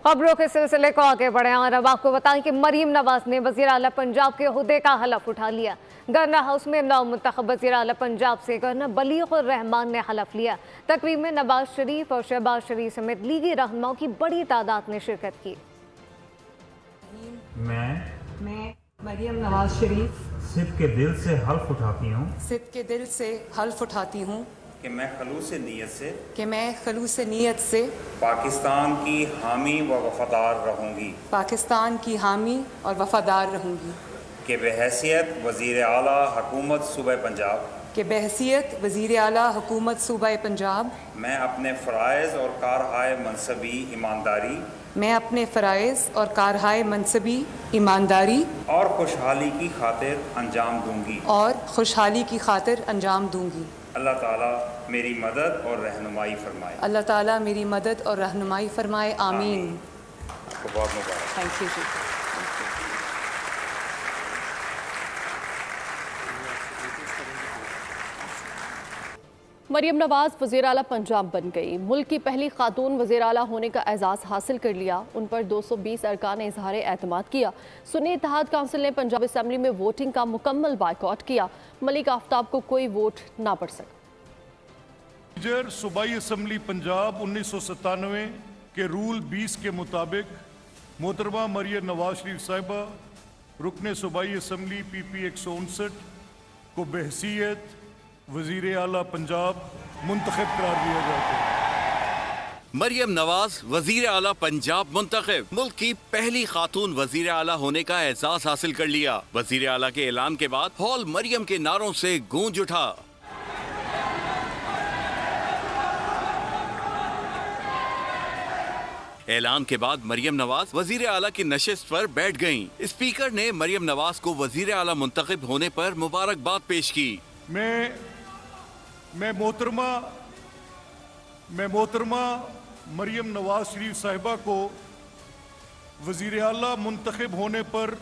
खबरों के सिलसिले को आगे बढ़े और अब आपको बताएं कि मरीम नवाज ने वज़ीर आला पंजाब के ओहदे का हलफ उठा लिया। गवर्नर हाउस में नौमुंतखब वज़ीर आला पंजाब से गवर्नर बलीग़ुर रहमान ने हलफ लिया। तकरीब में नवाज शरीफ और शहबाज शरीफ समेत लीगी रहनुमाओं की बड़ी तादाद ने शिरकत की। मैं मरीम नवाज शरीफ सिद्क़ के दिल से हल्फ उठाती हूँ कि मैं खलूस नीयत से पाकिस्तान की हामी व वफादार रहूँगी कि बहैसियत वज़ीर आला हुकूमत सूबा पंजाब मैं अपने फ़राइज़ और कारहाय मनसबी ईमानदारी और खुशहाली की खातिर अंजाम दूँगी। अल्लाह ताला मेरी मदद और रहनुमाई फरमाए। आमीन। बहुत मुबारक। थैंक यू जी। मरीम नवाज वज़ीर आला पंजाब बन गई। मुल्क की पहली खातून वज़ीर आला होने का एजाज़ हासिल कर लिया। उन पर 220 अरकान ने इजहार एतमाद किया। सुन्नी इत्तेहाद काउंसिल ने पंजाब असम्बली में वोटिंग का मुकम्मल बायकॉट किया। मलिक आफ्ताब को कोई वोट ना पड़ सका। सूबाई असम्बली पंजाब 1997 के रूल 20 के मुताबिक मोहतरमा मरियम नवाज शरीफ साहिबा रुकने सूबाई असम्बली PP 159 को बहसीयत वज़ीर आला पंजाब मुंतखब करार दिया जाता है। मरियम नवाज वज़ीर आला पंजाब मुंतखब। मुल्क की पहली खातून वज़ीर आला होने का एहसास हासिल कर लिया। वज़ीर आला के ऐलान के बाद हॉल मरियम के नारों से गूंज उठा। ऐलान के बाद मरियम नवाज वज़ीर आला की नशिस्त पर बैठ गयीं। स्पीकर ने मरियम नवाज को वज़ीर आला मुंतखब होने पर मुबारकबाद पेश की। मैं मोहतरमा मरियम नवाज शरीफ साहिबा को वज़ीर आला मुंतखब होने पर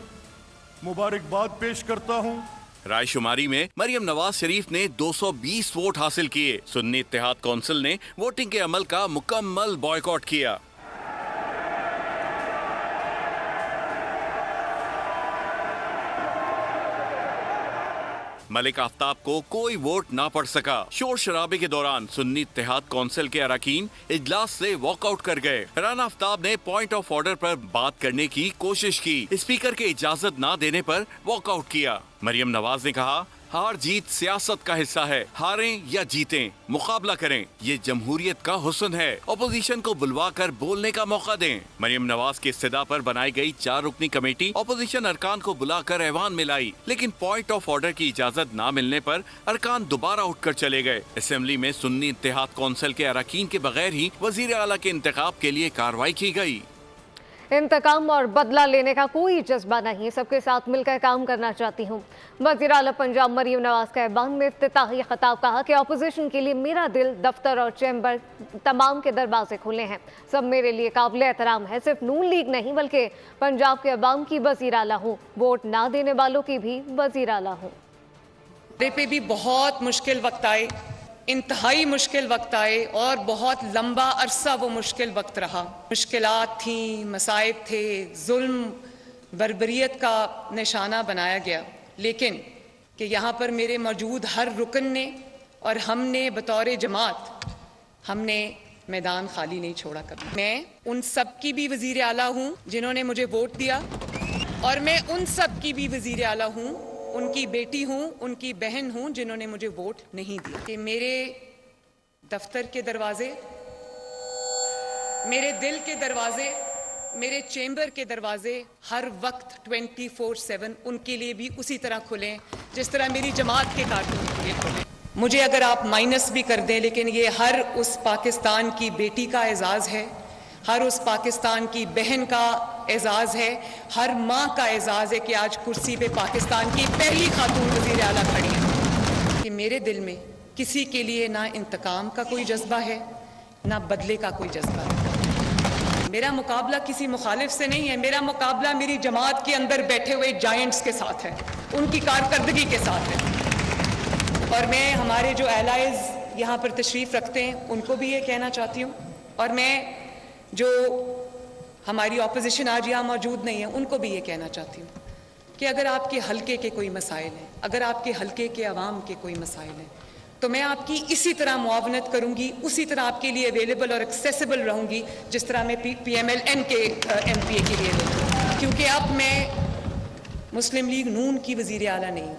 मुबारकबाद पेश करता हूँ। रायशुमारी में मरियम नवाज शरीफ ने 220 वोट हासिल किए। सुन्नी इत्तेहाद काउंसिल ने वोटिंग के अमल का मुकम्मल बॉयकॉट किया। मलिक आफ्ताब को कोई वोट ना पड़ सका। शोर शराबे के दौरान सुन्नी इत्तेहाद काउंसिल के अरकान इजलास से वॉकआउट कर गए। राना आफ्ताब ने पॉइंट ऑफ ऑर्डर पर बात करने की कोशिश की। स्पीकर के इजाजत ना देने पर वॉकआउट किया। मरियम नवाज ने कहा, हार जीत सियासत का हिस्सा है। हारें या जीतें, मुकाबला करें, ये जमहूरियत का हुस्न है। अपोजिशन को बुलवा कर बोलने का मौका दें। मरियम नवाज की इस्तदा पर बनाई गई 4 रुकनी कमेटी अपोजिशन अरकान को बुलाकर ऐवान में लाई, लेकिन पॉइंट ऑफ ऑर्डर की इजाजत न मिलने पर अरकान दोबारा उठकर चले गए। असेंबली में सुन्नी इत्तेहाद काउंसिल के अरकान के बगैर ही वजीर आला के इंतखाब के लिए कार्रवाई की गई। इंतकाम और बदला लेने का कोई जज्बा नहीं, सबके साथ मिलकर काम करना चाहती हूँ। वज़ीर आला पंजाब मरीम नवाज का ऐवान में इफ्तिताही खिताब कहा कि अपोजिशन के लिए मेरा दिल, दफ्तर और चैम्बर तमाम के दरवाजे खुले हैं। सब मेरे लिए काबिल एहतराम है। सिर्फ नून लीग नहीं बल्कि पंजाब के अवाम की वज़ीर आला हूँ, वोट ना देने वालों की भी वज़ीर आला हूँ। पे भी बहुत मुश्किल वक्त आए, इंतहाई मुश्किल वक्त आए और बहुत लंबा अरसा वो मुश्किल वक्त रहा। मुश्किलात थी, मसाइब थे, जुल्म बर्बरियत का निशाना बनाया गया, लेकिन कि यहाँ पर मेरे मौजूद हर रुकन ने और हमने बतौर जमात हमने मैदान खाली नहीं छोड़ा कभी। मैं उन सब की भी वज़ीर आला हूँ जिन्होंने मुझे वोट दिया, और मैं उन सब की भी वज़ीर आला हूँ, उनकी बेटी हूँ, उनकी बहन हूँ जिन्होंने मुझे वोट नहीं दिया। कि मेरे दफ्तर के दरवाजे, मेरे दिल के दरवाजे, मेरे चैम्बर के दरवाजे हर वक्त 24/7 उनके लिए भी उसी तरह खुले जिस तरह मेरी जमात के कारकुन के लिए खुले। मुझे अगर आप माइनस भी कर दें, लेकिन ये हर उस पाकिस्तान की बेटी का एजाज़ है, हर उस पाकिस्तान की बहन का एजाज़ है, हर माँ का एजाज़ है कि आज कुर्सी पे पाकिस्तान की पहली खातून वज़ीर आला खड़ी है। कि मेरे दिल में किसी के लिए ना इंतकाम का कोई जज्बा है, ना बदले का कोई जज्बा है। मेरा मुकाबला किसी मुखालिफ से नहीं है, मेरा मुकाबला मेरी जमात के अंदर बैठे हुए जायंट्स के साथ है, उनकी कारकर्दगी के साथ है। और मैं हमारे जो एलाइज यहाँ पर तशरीफ़ रखते हैं उनको भी ये कहना चाहती हूँ, और मैं जो हमारी ऑपोजिशन आज यहाँ मौजूद नहीं है, उनको भी ये कहना चाहती हूँ कि अगर आपके हलके के कोई मसाइल हैं, अगर आपके हलके के अवाम के कोई मसाइल हैं, तो मैं आपकी इसी तरह मुआवनत करूँगी, उसी तरह आपके लिए अवेलेबल और एक्सेसिबल रहूँगी जिस तरह मैं PMLN के MPA के लिए रहूँगी। क्योंकि अब मैं मुस्लिम लीग नून की वज़ीर आला नहीं हूँ।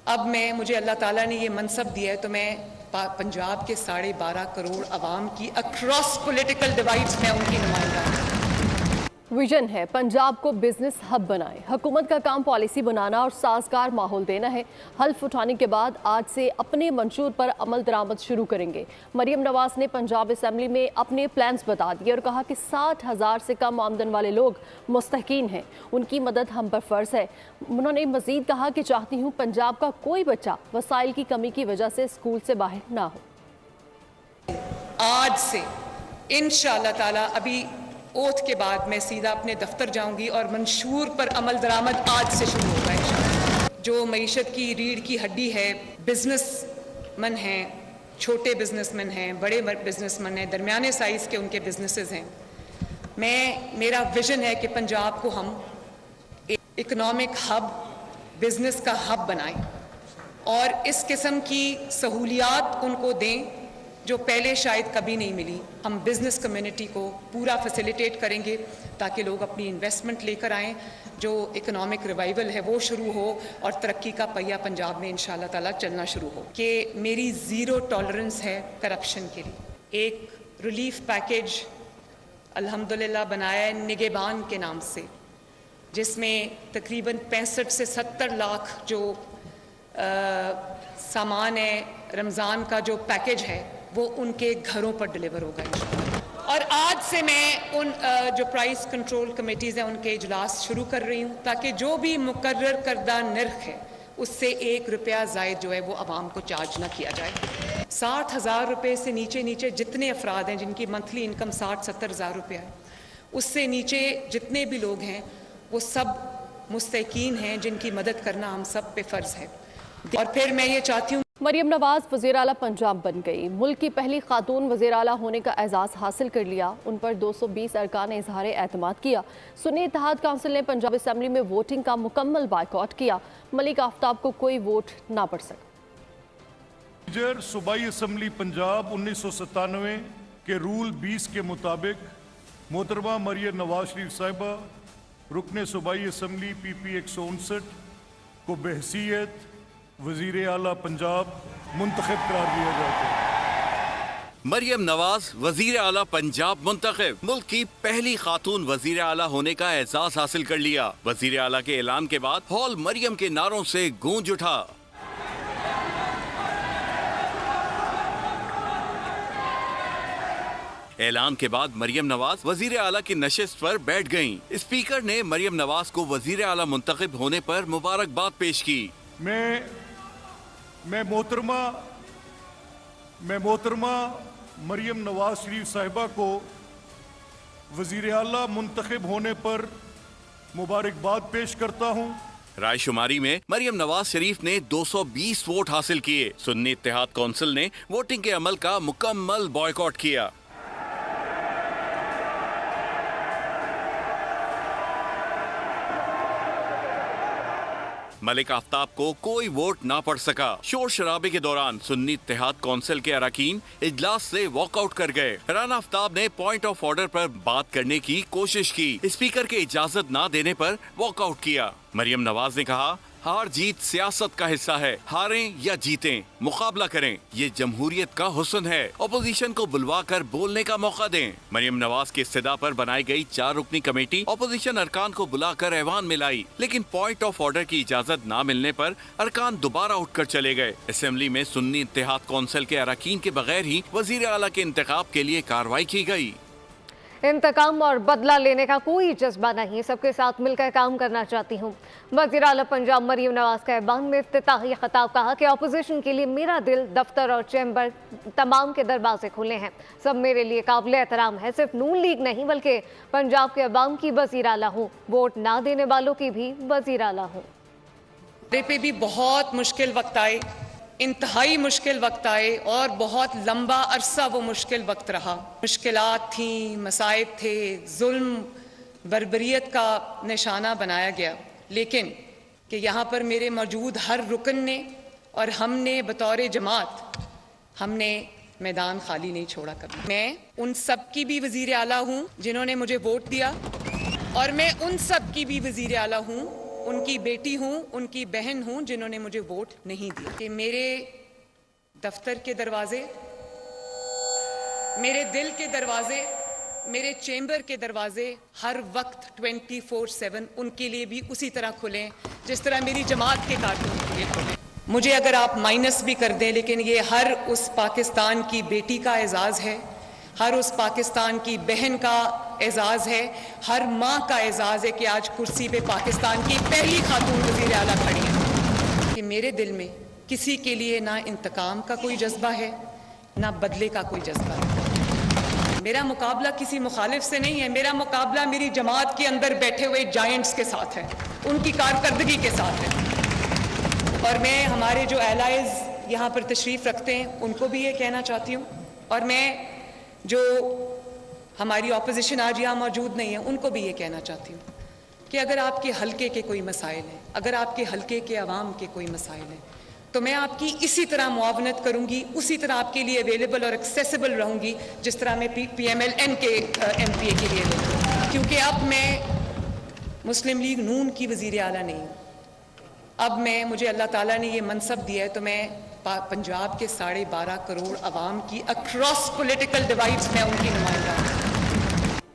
अब मुझे अल्लाह ताला ने ये मनसब दिया है, तो मैं पंजाब के 12.5 करोड़ अवाम की अक्रॉस पॉलिटिकल डिवाइड्स में उनकी नुमाइंदा हूँ। विजन है पंजाब को बिजनेस हब बनाए। हुकूमत का काम पॉलिसी बनाना और साजगार माहौल देना है। हल्फ उठाने के बाद आज से अपने मंशूर पर अमल दरामद शुरू करेंगे। मरियम नवाज ने पंजाब असेंबली में अपने प्लान्स बता दिए और कहा कि 60,000 से कम आमदन वाले लोग मुस्तहकीन हैं, उनकी मदद हम पर फ़र्ज है। उन्होंने मजीद कहा कि चाहती हूँ पंजाब का कोई बच्चा वसाइल की कमी की वजह से स्कूल से बाहर ना हो। आज से इंशाअल्लाह ताला अभी ओथ के बाद मैं सीधा अपने दफ्तर जाऊंगी और मंशूर पर अमल दरामद आज से शुरू होगा इंशाअल्लाह। जो मईशत की रीढ़ की हड्डी है, बिजनेसमैन हैं, छोटे बिजनेसमैन हैं, बड़े बिजनेसमैन हैं, दरमियाने साइज़ के उनके बिजनेसेस हैं। मेरा विजन है कि पंजाब को हम इकोनॉमिक हब, बिजनेस का हब बनाएं और इस किस्म की सहूलियात उनको दें जो पहले शायद कभी नहीं मिली। हम बिजनेस कम्युनिटी को पूरा फैसिलिटेट करेंगे ताकि लोग अपनी इन्वेस्टमेंट लेकर आएँ, जो इकोनॉमिक रिवाइवल है वो शुरू हो और तरक्की का पहिया पंजाब में इंशाअल्लाह ताला चलना शुरू हो। कि मेरी ज़ीरो टॉलरेंस है करप्शन के लिए। एक रिलीफ पैकेज अल्हम्दुलिल्लाह बनाया है निगहबान के नाम से, जिसमें तकरीबन 65 से 70 लाख जो सामान है, रमज़ान का जो पैकेज है वो उनके घरों पर डिलीवर होगा इंशाअल्लाह। और आज से मैं उन जो प्राइस कंट्रोल कमेटीज़ हैं उनके इजलास शुरू कर रही हूँ ताकि जो भी मुकर्रर करदा नर्ख है उससे 1 रुपया ज़ायद जो है वो आवाम को चार्ज ना किया जाए। 60,000 रुपये से नीचे जितने अफराद हैं जिनकी मंथली इनकम 60-70 हज़ार रुपया है, उससे नीचे जितने भी लोग हैं वो सब मुस्तहकीन हैं जिनकी मदद करना हम सब पे फ़र्ज़ है। और फिर मैं ये चाहती हूँ, मरियम नवाज वज़ीर आला पंजाब बन गई। मुल्क की पहली खातून वज़ीर आला होने का एजाज़ हासिल कर लिया। उन पर 220 अरकान ने इजहार एतमाद किया। सुन्नी इत्तेहाद काउंसिल ने पंजाब असेंबली में वोटिंग का मुकम्मल बायकॉट किया। मलिक आफ्ताब को कोई वोट ना पड़ सका। सूबाई असम्बली पंजाब 1997 के रूल 20 के मुताबिक मोहतरमा मरियम नवाज शरीफ साहिबा रुकने सूबाई असम्बली PP 159 को बहसीयत वजीर आला पंजाब मुंतखब करार दिया जाता है। मरियम नवाज वजीर आला पंजाब मुंतखब। मुल्क की पहली खातून वजीर आला होने का एहसास हासिल कर लिया। वजीर आला के ऐलान के बाद हॉल मरियम के नारों से गूंज उठा। ऐलान के बाद मरियम नवाज वजीर आला की नशिस्त पर बैठ गयीं। स्पीकर ने मरियम नवाज को वजीर आला मुंतखब होने पर मुबारकबाद पेश की। मैं मोहतरमा मरियम नवाज शरीफ साहिबा को वजीर आला मुंतखब होने पर मुबारकबाद पेश करता हूँ। रायशुमारी में मरियम नवाज शरीफ ने 220 वोट हासिल किए। सुन्नी इत्तेहाद काउंसिल ने वोटिंग के अमल का मुकम्मल बॉयकॉट किया। मलिक आफ्ताब को कोई वोट ना पड़ सका। शोर शराबे के दौरान सुन्नी इत्तेहाद काउंसिल के अरकान इजलास से वॉकआउट कर गए। राना आफ्ताब ने पॉइंट ऑफ ऑर्डर पर बात करने की कोशिश की। स्पीकर के इजाजत ना देने पर वॉकआउट किया। मरियम नवाज ने कहा, हार जीत सियासत का हिस्सा है, हारें या जीतें मुकाबला करें, ये जमहूरियत का हुस्न है। ऑपोजिशन को बुलवा कर बोलने का मौका दें। मरियम नवाज की इस्तदा पर बनाई गई 4 रुकनी कमेटी ऑपोजिशन अरकान को बुलाकर ऐवान में लाई, लेकिन पॉइंट ऑफ ऑर्डर की इजाजत न मिलने पर अरकान दोबारा उठकर चले गए। असेंबली में सुन्नी इत्तेहाद काउंसिल के अरकान के बगैर ही वजीर आला के इंतखाब के लिए कार्रवाई की गई। इंतकाम और बदला लेने का कोई जज्बा नहीं, सबके साथ मिलकर काम करना चाहती हूँ। वज़ीर आला पंजाब मरियम नवाज का ऐवान में इफ्तिताही खिताब कहा कि अपोजिशन के लिए मेरा दिल, दफ्तर और चैम्बर तमाम के दरवाजे खुले हैं। सब मेरे लिए काबिल एहतराम है। सिर्फ नून लीग नहीं बल्कि पंजाब के अवाम की वज़ीर आला हूँ, वोट ना देने वालों की भी वज़ीर आला हूँ। पे भी बहुत मुश्किल वक्त आए इंतहाई मुश्किल वक्त आए और बहुत लंबा अरसा वो मुश्किल वक्त रहा। मुश्किलात थी, मसाइब थे, जुल्म बर्बरियत का निशाना बनाया गया, लेकिन कि यहाँ पर मेरे मौजूद हर रुकन ने और हमने बतौर जमात हमने मैदान खाली नहीं छोड़ा कभी। मैं उन सब की भी वज़ीर आला हूँ जिन्होंने मुझे वोट दिया, और मैं उन सब की भी वज़ीर आला हूँ, उनकी बेटी हूँ, उनकी बहन हूँ जिन्होंने मुझे वोट नहीं दिया। कि मेरे दफ्तर के दरवाजे, मेरे दिल के दरवाजे, मेरे चैम्बर के दरवाजे हर वक्त 24/7 उनके लिए भी उसी तरह खुलें जिस तरह मेरी जमात के कारकुन के लिए खुलें। मुझे अगर आप माइनस भी कर दें, लेकिन ये हर उस पाकिस्तान की बेटी का एजाज़ है, हर उस पाकिस्तान की बहन का एजाज़ है, हर माँ का एजाज़ है कि आज कुर्सी पे पाकिस्तान की पहली खातून वज़ीर आला खड़ी है। कि मेरे दिल में किसी के लिए ना इंतकाम का कोई जज्बा है, ना बदले का कोई जज्बा है। मेरा मुकाबला किसी मुखालिफ से नहीं है, मेरा मुकाबला मेरी जमात के अंदर बैठे हुए जायंट्स के साथ है, उनकी कारकर्दगी के साथ है। और मैं हमारे जो एलाइज यहाँ पर तशरीफ़ रखते हैं उनको भी ये कहना चाहती हूँ, और मैं जो हमारी ऑपोजिशन आज यहाँ मौजूद नहीं है उनको भी ये कहना चाहती हूँ कि अगर आपके हलके के कोई मसाइल हैं, अगर आपके हलके के अवाम के कोई मसाइल हैं, तो मैं आपकी इसी तरह मुआवनत करूँगी, उसी तरह आपके लिए अवेलेबल और एक्सेसिबल रहूँगी जिस तरह मैं PMLN के MPA के लिए रहूँगी। क्योंकि अब मैं मुस्लिम लीग नून की वज़ीर आला नहीं हूँ। अब मुझे अल्लाह ताला ने ये मनसब दिया है, तो मैं पंजाब के 12.5 करोड़ अवाम की अक्रॉस पॉलिटिकल डिवाइड्स में उनकी नुमाइंदा हूं।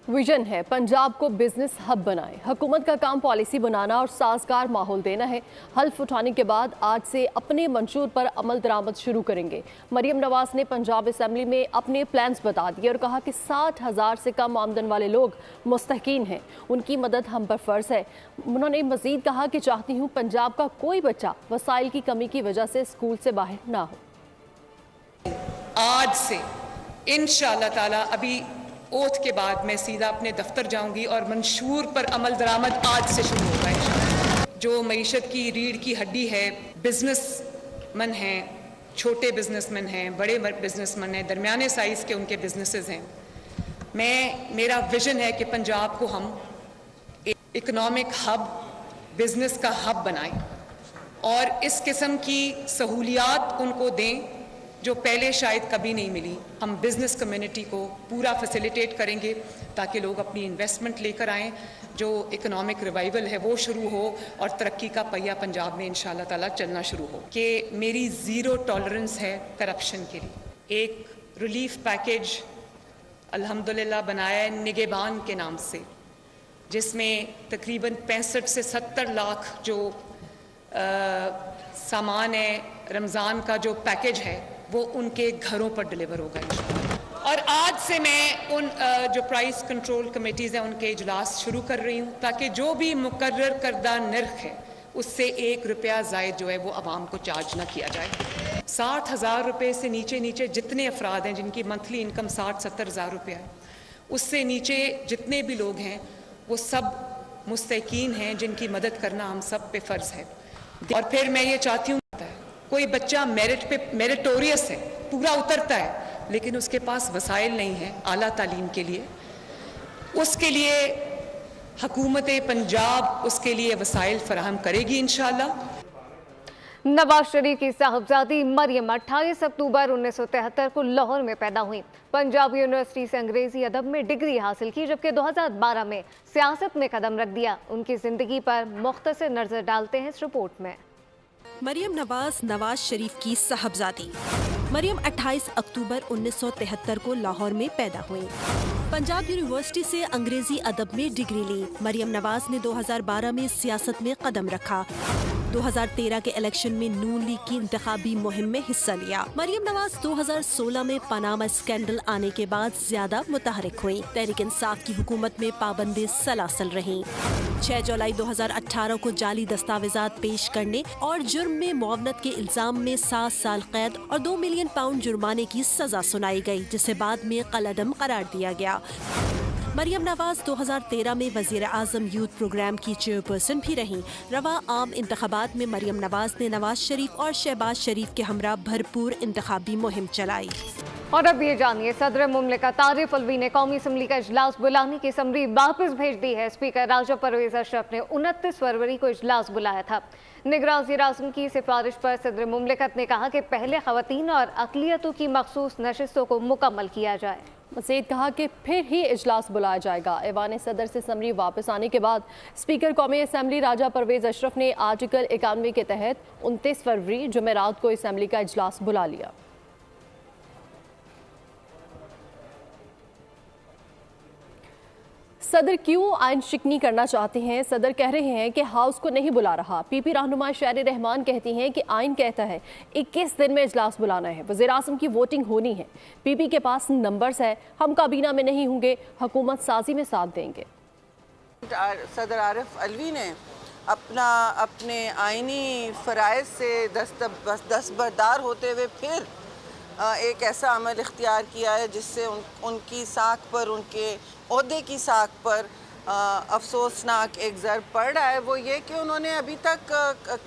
विजन है पंजाब को बिजनेस हब बनाए। हुकूमत का काम पॉलिसी बनाना और साजगार माहौल देना है। हल्फ उठाने के बाद आज से अपने मंशूर पर अमल दरामद शुरू करेंगे। मरियम नवाज ने पंजाब असम्बली में अपने प्लान्स बता दिए और कहा कि 60,000 से कम आमदन वाले लोग मुस्तहकीन हैं, उनकी मदद हम पर फ़र्ज है। उन्होंने मजीद कहा कि चाहती हूँ पंजाब का कोई बच्चा वसाइल की कमी की वजह से स्कूल से बाहर ना हो। आज से इंशाअल्लाह ताला अभी ओथ के बाद मैं सीधा अपने दफ्तर जाऊंगी और मंशूर पर अमल दरामद आज से शुरू होगा इंशाअल्लाह। जो मईशत की रीढ़ की हड्डी है, बिजनेसमैन हैं, छोटे बिजनेसमैन हैं, बड़े बिजनेसमैन हैं, दरमियाने साइज़ के उनके बिजनेसेस हैं। मेरा विजन है कि पंजाब को हम इकोनॉमिक हब, बिजनेस का हब बनाएं और इस किस्म की सहूलियात उनको दें जो पहले शायद कभी नहीं मिली। हम बिजनेस कम्युनिटी को पूरा फैसिलिटेट करेंगे ताकि लोग अपनी इन्वेस्टमेंट लेकर आएँ, जो इकोनॉमिक रिवाइवल है वो शुरू हो और तरक्की का पहिया पंजाब में इंशाअल्लाह ताला चलना शुरू हो। कि मेरी ज़ीरो टॉलरेंस है करप्शन के लिए। एक रिलीफ पैकेज अल्हम्दुलिल्लाह बनाया है निगहबान के नाम से, जिसमें तकरीबन 65 से 70 लाख जो सामान है, रमज़ान का जो पैकेज है वो उनके घरों पर डिलीवर होगा इंशाअल्लाह। और आज से मैं उन जो प्राइस कंट्रोल कमेटीज़ हैं उनके इजलास शुरू कर रही हूँ ताकि जो भी मुकर्रर करदा नर्ख है उससे 1 रुपया ज़ायद जो है वो आवाम को चार्ज ना किया जाए। 60,000 रुपये से नीचे जितने अफराद हैं जिनकी मंथली इनकम 60-70 हज़ार रुपया है, उससे नीचे जितने भी लोग हैं वो सब मुस्तहकीन हैं जिनकी मदद करना हम सब पे फ़र्ज़ है। और फिर मैं ये चाहती हूँ, कोई बच्चा मेरिट पे मेरिटोरियस है, पूरा उतरता है, लेकिन उसके पास वसाइल नहीं है आला तालीम के लिए, उसके लिए हुकूमत पंजाब उसके लिए वसाइल फराहम करेगी इंशाअल्लाह। नवाज शरीफ की साहबजादी मरियम 28 अक्टूबर 1973 को लाहौर में पैदा हुई। पंजाब यूनिवर्सिटी से अंग्रेजी अदब में डिग्री हासिल की, जबकि 2012 में सियासत में कदम रख दिया। उनकी जिंदगी पर मुख्तसर नजर डालते हैं इस रिपोर्ट में। मरियम नवाज शरीफ की साहबजादी। मरियम 28 अक्टूबर 1973 को लाहौर में पैदा हुई। पंजाब यूनिवर्सिटी से अंग्रेजी अदब में डिग्री ली। मरियम नवाज ने 2012 में सियासत में कदम रखा। 2013 के इलेक्शन में नून लीग की इंतखाबी मुहिम में हिस्सा लिया। मरियम नवाज 2016 में पनामा स्कैंडल आने के बाद ज्यादा मुतहरिक हुई। तहरीक इंसाफ की हुकूमत में पाबंदी सलासल रही। 6 जुलाई 2018 को जाली दस्तावेजात पेश करने और जुर्म में मुआवनत के इल्जाम में 7 साल कैद और 2 मिलियन पाउंड जुर्माने की सजा सुनाई गई, जिसे बाद में कलअदम करार दिया गया। मरियम नवाज 2013 में वजीर आजम यूथ प्रोग्राम की चेयरपर्सन भी रहीं। रवा आम इंतखाबात में मरियम नवाज ने नवाज शरीफ और शहबाज शरीफ के हमरा भरपूर इंतखाबी मुहिम चलाई। और अब ये जानिए, सदर मुमलिकत तारिफ अलवी ने कौमी असम्बली का इजलास बुलाने की समरी वापस भेज दी है। स्पीकर राजा परवेज अशरफ ने 29 फरवरी को इजलास बुलाया था। निगरान वज़ीर आज़म की सिफारिश पर सदर मुमलिकत ने कहा कि पहले ख़वातीन और अक़लियतों की मखसूस नशिस्तों को मुकम्मल किया जाए। मज़ीद कहा कि फिर ही इजलास बुलाया जाएगा। ऐवान सदर से समरी वापस आने के बाद स्पीकर कौमी असम्बली राजा परवेज अशरफ ने आर्टिकल 91 के तहत 29 फरवरी जुमेरात को असम्बली का इजलास बुला लिया। सदर क्यों आइन शिकनी करना चाहते हैं? सदर कह रहे हैं कि हाउस को नहीं बुला रहा। पीपी रहनुमा शायर रहमान कहती हैं कि आइन कहता है 21 दिन में इजलास बुलाना है, वज़ीर आज़म की वोटिंग होनी है, पीपी के पास नंबर्स है, हम काबीना में नहीं होंगे, हुकूमत साजी में साथ देंगे। सदर आरिफ अलवी ने अपने आइनी फ़राइज़ से दस्तबरदार होते हुए फिर एक ऐसा अमल इख्तियार किया है जिससे उनकी साख पर, उनके ओहदे की साख पर अफसोसनाक एक ज़र पड़ रहा है। वो ये कि उन्होंने अभी तक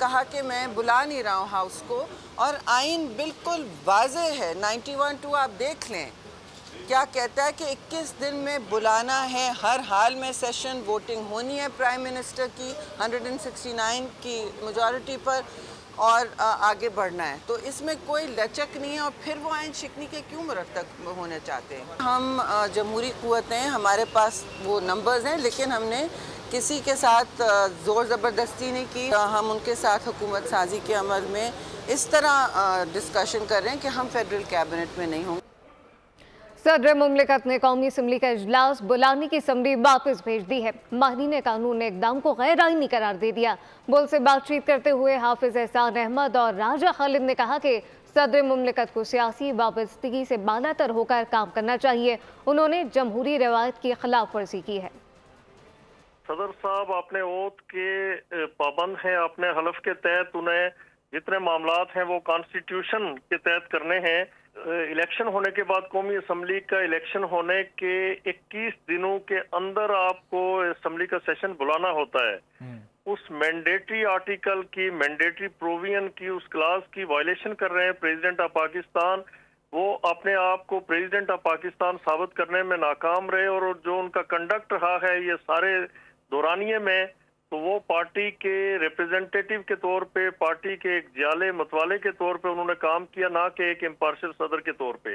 कहा कि मैं बुला नहीं रहा हूँ हाउस को, और आइन बिल्कुल वाज़े है। 91(2) आप देख लें क्या कहता है कि 21 दिन में बुलाना है, हर हाल में सेशन, वोटिंग होनी है प्राइम मिनिस्टर की 169 की मेजॉरिटी पर, और आगे बढ़ना है। तो इसमें कोई लचक नहीं है। और फिर वो आइन शिकनी के क्यों मुरतब होने चाहते हैं? हम जमहूरी क़ुव्वत हैं, हमारे पास वो नंबर्स हैं, लेकिन हमने किसी के साथ ज़ोर ज़बरदस्ती नहीं की। हम उनके साथ हुकूमत साजी के अमल में इस तरह डिस्कशन कर रहे हैं कि हम फेडरल कैबिनेट में नहीं होंगे। सदर मुमलिकत ने कौमी असम्बली का इजलास बुलाने की समरी वापस भेज दी है। माहिरीन कानून ने इक़दाम को गैर आईनी करार दे दिया। बुल से बातचीत करते हुए हाफिज एहसान अहमद और राजा खालिद ने कहा कि सदर मुमलिकत को सियासी वाबस्तगी से बालातर होकर काम करना चाहिए। उन्होंने जमहूरी रवायत की खिलाफ वर्जी की है। सदर साहब अपने ओथ के पाबंद हैं, अपने हलफ के तहत उन्हें जितने मामलात हैं वो कॉन्स्टिट्यूशन के तहत करने हैं। इलेक्शन होने के बाद कौमी असम्बली का इलेक्शन होने के 21 दिनों के अंदर आपको असम्बली का सेशन बुलाना होता है। उस मैंडेटरी आर्टिकल की, मैंडेटरी प्रोविजन की, उस क्लास की वायलेशन कर रहे हैं प्रेसिडेंट ऑफ पाकिस्तान। वो अपने आप को प्रेसिडेंट ऑफ पाकिस्तान साबित करने में नाकाम रहे, और जो उनका कंडक्ट रहा है ये सारे दौरानिये में, तो वो पार्टी के रिप्रेजेंटेटिव के तौर पे, पार्टी के एक जाले मतवाले के तौर पे उन्होंने काम किया, ना कि एक इम्पार्शियल सदर के तौर पे।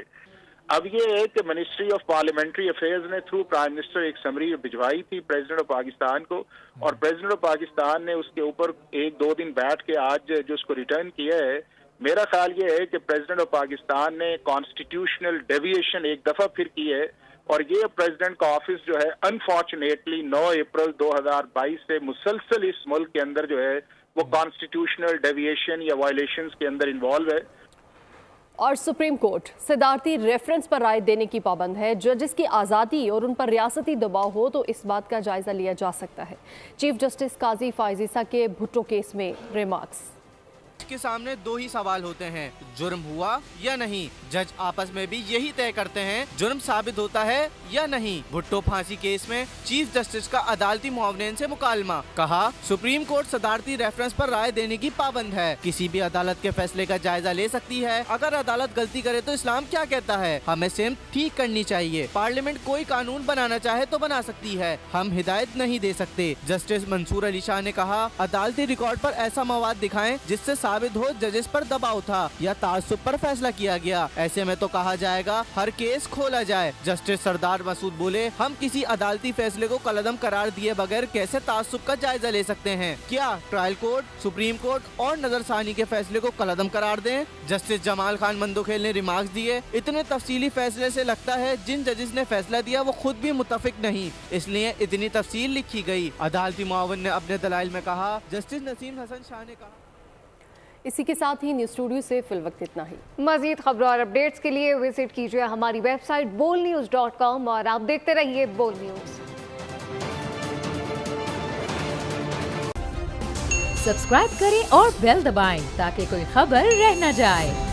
अब ये है कि मिनिस्ट्री ऑफ पार्लियामेंट्री अफेयर्स ने थ्रू प्राइम मिनिस्टर एक समरी भिजवाई थी प्रेसिडेंट ऑफ पाकिस्तान को, और प्रेसिडेंट ऑफ पाकिस्तान ने उसके ऊपर 1-2 दिन बैठ के आज जो उसको रिटर्न किया है। मेरा ख्याल ये है कि प्रेसिडेंट ऑफ पाकिस्तान ने कॉन्स्टिट्यूशनल डेविएशन एक दफा फिर की है, और ये प्रेसिडेंट का ऑफिस जो है अनफॉर्चुनेटली 9 अप्रैल 2022 से मुसलसल इस मुल्क के अंदर जो है वो कॉन्स्टिट्यूशनल डेविएशन या वायलेशंस के अंदर इन्वॉल्व है। और सुप्रीम कोर्ट सदारती रेफरेंस पर राय देने की पाबंद है। जजेस की आज़ादी और उन पर रियासती दबाव हो तो इस बात का जायजा लिया जा सकता है। चीफ जस्टिस काजी फायजीसा के भुट्टो केस में रिमार्क्स। के सामने 2 ही सवाल होते हैं, जुर्म हुआ या नहीं। जज आपस में भी यही तय करते हैं जुर्म साबित होता है या नहीं। भुट्टो फांसी केस में चीफ जस्टिस का अदालती मुआवनन से मुकालमा। कहा सुप्रीम कोर्ट सदारती रेफरेंस पर राय देने की पाबंद है, किसी भी अदालत के फैसले का जायजा ले सकती है। अगर अदालत गलती करे तो इस्लाम क्या कहता है, हमें सिर्फ ठीक करनी चाहिए। पार्लियामेंट कोई कानून बनाना चाहे तो बना सकती है, हम हिदायत नहीं दे सकते। जस्टिस मंसूर अली शाह ने कहा अदालती रिकॉर्ड पर ऐसा मवाद दिखाएं जिससे साबित हो जजेस पर दबाव था या तासुब पर फैसला किया गया। ऐसे में तो कहा जाएगा हर केस खोला जाए। जस्टिस सरदार मसूद बोले हम किसी अदालती फैसले को कलअदम करार दिए बगैर कैसे तासुब का जायजा ले सकते हैं। क्या ट्रायल कोर्ट, सुप्रीम कोर्ट और नजरसानी के फैसले को कलअदम करार दें। जस्टिस जमाल खान मंदोखेल ने रिमार्क्स दिए इतने तफसीली फैसले से लगता है जिन जजेस ने फैसला दिया वो खुद भी मुतफिक नहीं, इसलिए इतनी तफसील लिखी गई। अदालती मुआवन ने अपने दलाइल में कहा। जस्टिस नसीम हसन शाह ने कहा। इसी के साथ ही न्यूज़ स्टूडियो से फिल वक्त इतना ही। मज़ीद खबरों और अपडेट्स के लिए विजिट कीजिए हमारी वेबसाइट bolnews.com और आप देखते रहिए बोल न्यूज़। सब्सक्राइब करें और बेल दबाएं ताकि कोई खबर रह न जाए।